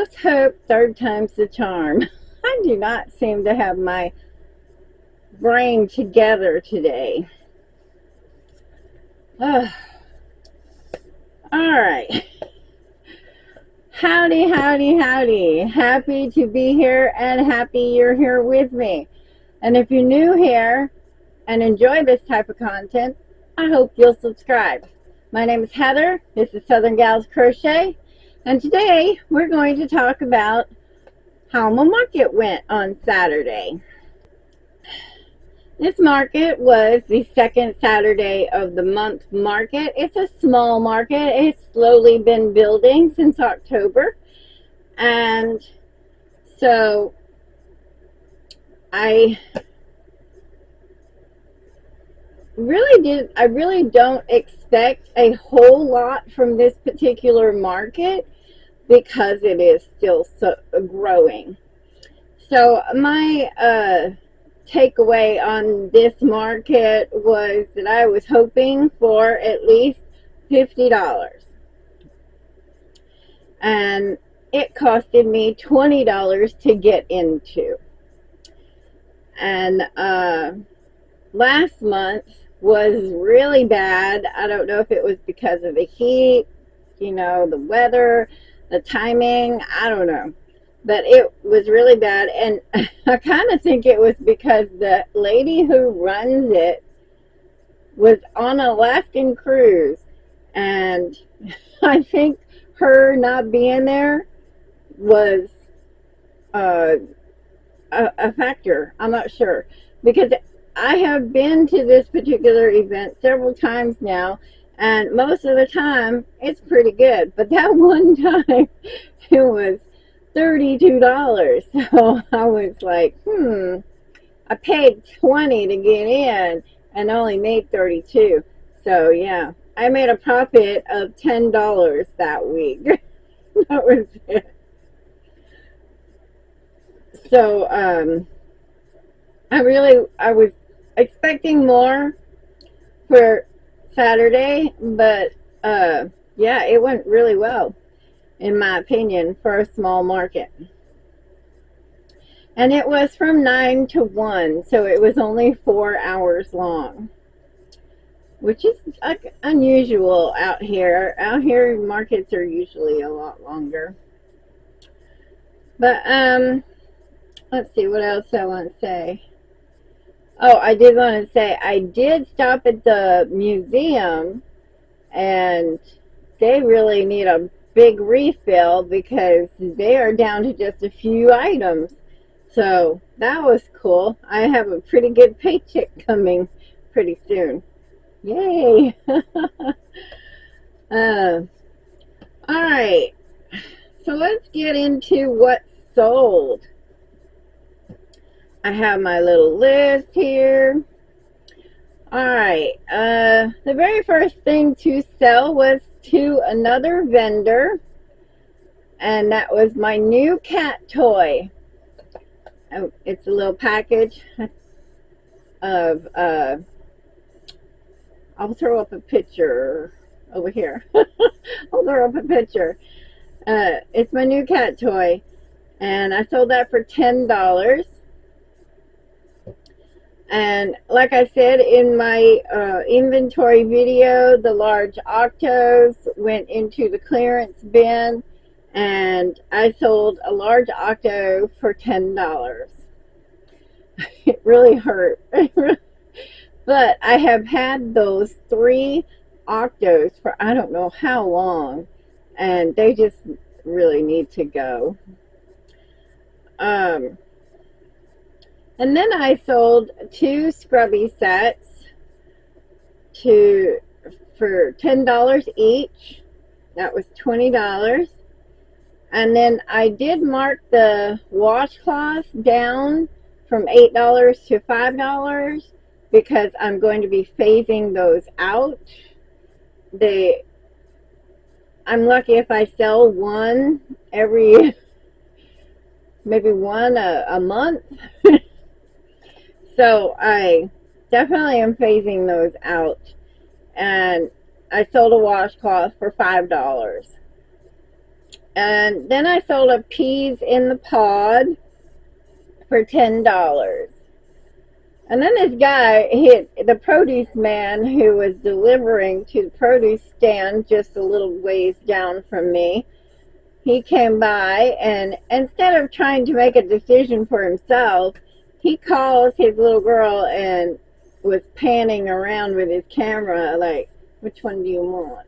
let's hope third time's the charm. I do not seem to have my brain together today. All right. Howdy, howdy, howdy. Happy to be here and happy you're here with me. And if you're new here and enjoy this type of content, I hope you'll subscribe. My name is Heather. This is Southern Gals Crochet. And today we're going to talk about how my market went on Saturday. This market was the second Saturday of the month market. It's a small market. It's slowly been building since October. And so I really don't expect a whole lot from this particular market because it is still growing. So my takeaway on this market was that I was hoping for at least $50, and it costed me $20 to get into. And last month was really bad. I don't know if it was because of the heat, the weather, the timing, I don't know. But it was really bad, and I kind of think it was because the lady who runs it was on an Alaskan cruise, and I think her not being there was a factor. I'm not sure, because I have been to this particular event several times now, and most of the time it's pretty good, but that one time it was $32. So I was like, I paid $20 to get in and only made $32. So yeah, I made a profit of $10 that week. That was it. So I was expecting more for Saturday, but yeah, it went really well, in my opinion, for a small market. And it was from 9 to 1, so it was only 4 hours long, which is unusual out here. Out here, markets are usually a lot longer. But let's see what else I want to say. Oh, I did want to say I did stop at the museum, and they really need a big refill because they are down to just a few items. So that was cool. I have a pretty good paycheck coming pretty soon. Yay! Alright, so let's get into what sold. I have my little list here. Alright, the very first thing to sell was to another vendor, and that was my new cat toy. Oh, it's a little package of I'll throw up a picture over here. I'll throw up a picture. It's my new cat toy, and I sold that for $10. And like I said in my inventory video, the large octos went into the clearance bin, and I sold a large octo for $10. It really hurt. But I have had those 3 octos for I don't know how long, and they just really need to go. And then I sold 2 scrubby sets for $10 each. That was $20. And then I did mark the washcloths down from $8 to $5 because I'm going to be phasing those out. I'm lucky if I sell one every, maybe one a month. So I definitely am phasing those out. And I sold a washcloth for $5. And then I sold a peas in the pod for $10. And then this guy, the produce man who was delivering to the produce stand just a little ways down from me, he came by, and instead of trying to make a decision for himself, he calls his little girl and was panning around with his camera like, which one do you want?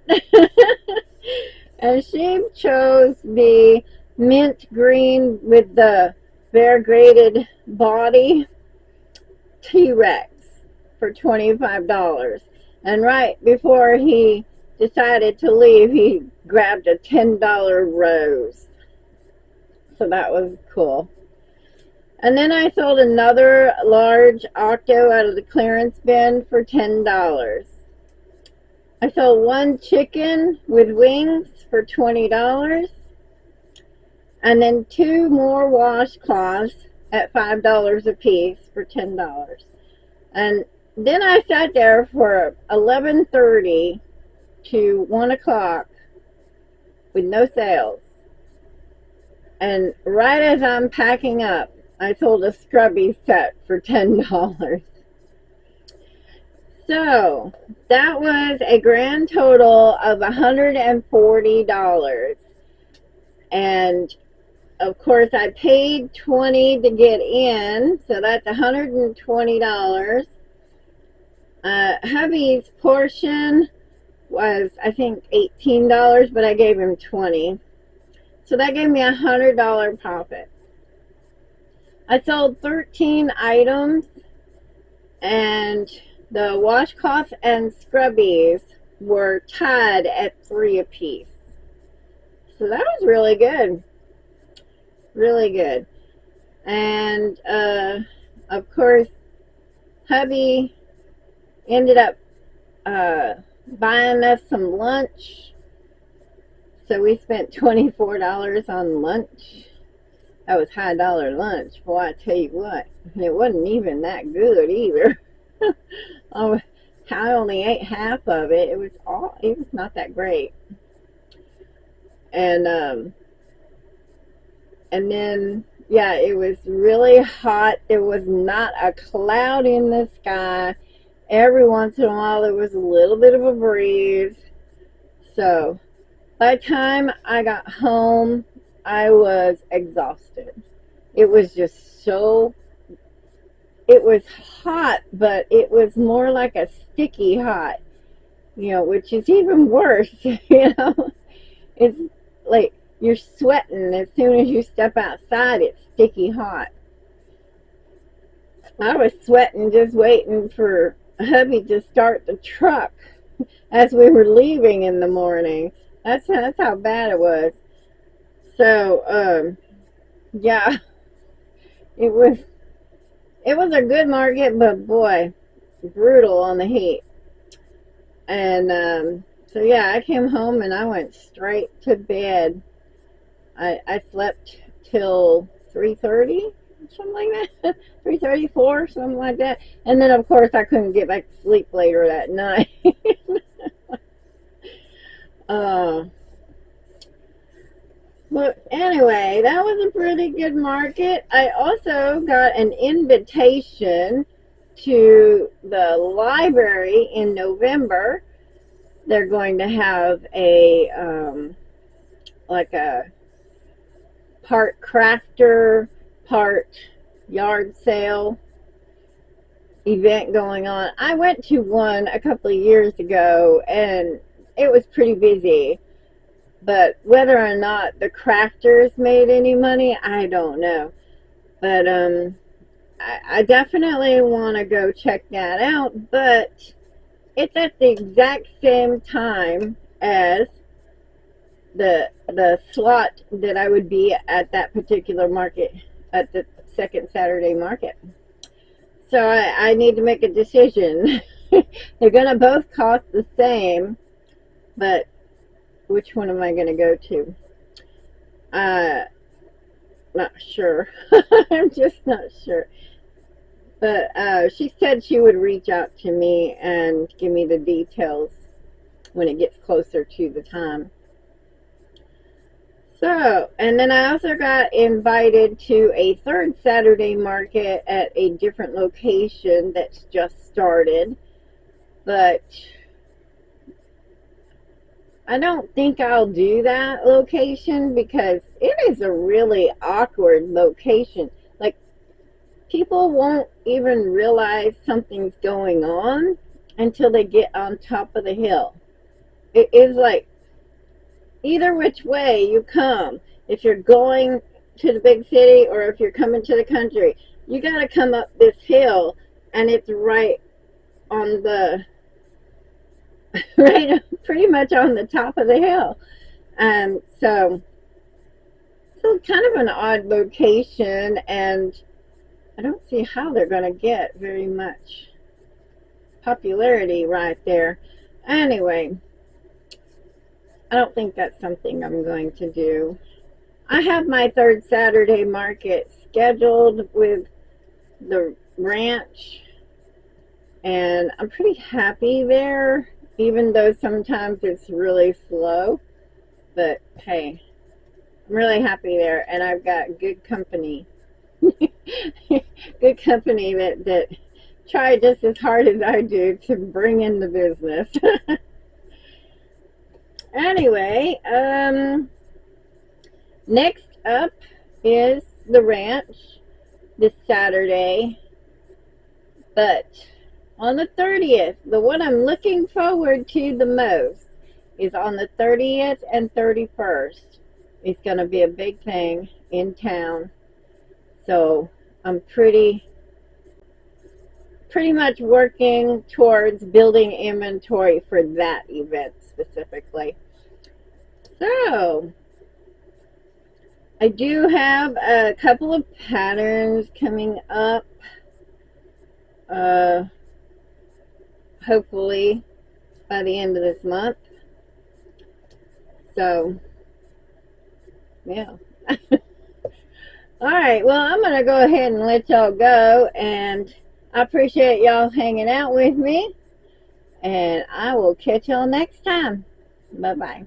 And she chose the mint green with the variegated body T-Rex for $25. And right before he decided to leave, he grabbed a $10 rose. So that was cool. And then I sold another large octo out of the clearance bin for $10. I sold one chicken with wings for $20. And then two more washcloths at $5 a piece for $10. And then I sat there for 11:30 to 1 o'clock with no sales. And right as I'm packing up, I sold a scrubby set for $10. So that was a grand total of $140. And of course I paid $20 to get in, so that's $120. Hubby's portion was, I think, $18, but I gave him $20. So that gave me a $100 profit. I sold 13 items, and the washcloths and scrubbies were tied at 3 apiece. So that was really good. Really good. And of course, hubby ended up buying us some lunch. So we spent $24 on lunch. That was high dollar lunch. Boy, I tell you what. And it wasn't even that good either. I only ate half of it. It was not that great. And then, yeah, it was really hot. There was not a cloud in the sky. Every once in a while, there was a little bit of a breeze. So by the time I got home, I was exhausted. It was just so, it was hot, but it was more like a sticky hot, which is even worse, It's like you're sweating as soon as you step outside. It's sticky hot. I was sweating just waiting for hubby to start the truck as we were leaving in the morning. That's how bad it was. So, yeah, it was a good market, but boy, brutal on the heat. And so yeah, I came home and I went straight to bed. I slept till 3:30, something like that, 3:34, something like that. And then of course I couldn't get back to sleep later that night. But anyway, that was a pretty good market. I also got an invitation to the library in November. They're going to have a like a part crafter, part yard sale event going on. I went to one a couple of years ago and it was pretty busy. But whether or not the crafters made any money, I don't know. But I definitely want to go check that out. But it's at the exact same time as the slot that I would be at that particular market, at the second Saturday market. So I need to make a decision. They're going to both cost the same, but which one am I going to go to? Not sure. I'm just not sure. But she said she would reach out to me and give me the details when it gets closer to the time. So, and then I also got invited to a third Saturday market at a different location that's just started. But I don't think I'll do that location because it is a really awkward location. Like, people won't even realize something's going on until they get on top of the hill. It is like either which way you come, if you're going to the big city or if you're coming to the country, you got to come up this hill, and it's right on the right, pretty much on the top of the hill. So kind of an odd location, and I don't see how they're going to get very much popularity right there. Anyway, I don't think that's something I'm going to do. I have my third Saturday market scheduled with the ranch, and I'm pretty happy there, even though sometimes it's really slow. But hey, I'm really happy there, and I've got good company. Good company that try just as hard as I do to bring in the business. Anyway, next up is the ranch this Saturday, but on the 30th, the one I'm looking forward to the most is on the 30th and 31st. It's going to be a big thing in town. So I'm pretty much working towards building inventory for that event specifically. So I do have a couple of patterns coming up. Hopefully by the end of this month. So yeah. All right, well, I'm going to go ahead and let y'all go, and I appreciate y'all hanging out with me, and I will catch y'all next time. Bye-bye.